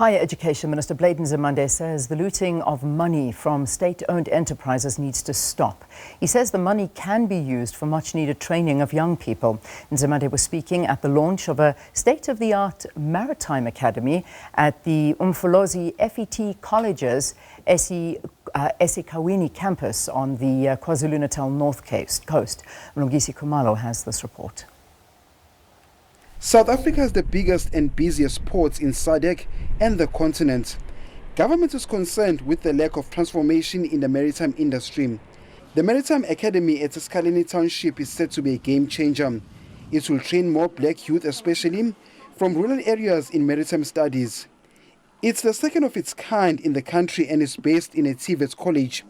Higher Education Minister Blade Nzimande says the looting of money from state-owned enterprises needs to stop. He says the money can be used for much-needed training of young people. Nzimande was speaking at the launch of a state-of-the-art Maritime Academy at the Umfolozi FET College's Esikhawini campus on the KwaZulu-Natal North Coast. Mlungisi Khumalo has this report. South Africa has the biggest and busiest ports in SADC and the continent. Government is concerned with the lack of transformation in the maritime industry. The Maritime Academy at Esikhawini Township is said to be a game changer. It will train more black youth, especially from rural areas, in maritime studies. It's the second of its kind in the country and is based in a TVET college.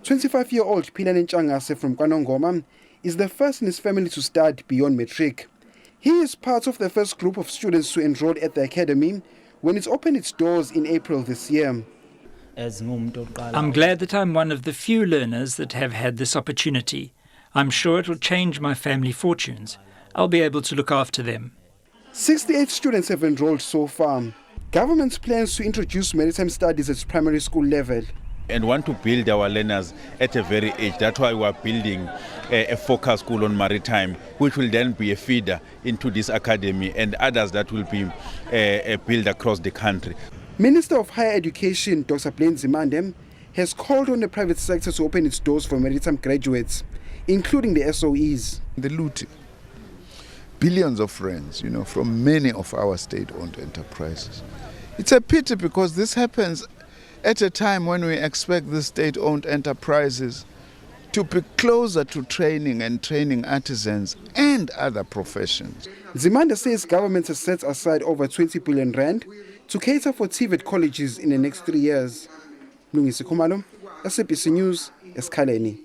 25-year-old Pilane Nchangase from KwaNongoma is the first in his family to start beyond matric. He is part of the first group of students to enroll at the academy when it opened its doors in April this year. I'm glad that I'm one of the few learners that have had this opportunity. I'm sure it will change my family fortunes. I'll be able to look after them. 68 students have enrolled so far. Government plans to introduce maritime studies at primary school level. And want to build our learners at a very age. That's why we are building a focus school on maritime, which will then be a feeder into this academy and others that will be built across the country. Minister of Higher Education, Dr. Blade Nzimande, has called on the private sector to open its doors for maritime graduates, including the SOEs. The looting, billions of rands, from many of our state-owned enterprises. It's a pity because this happens at a time when we expect the state-owned enterprises to be closer to training and training artisans and other professions. Nzimande says government has set aside over 20 billion rand to cater for TVET colleges in the next 3 years. Mlungisi Khumalo, SABC News, Esikhawini.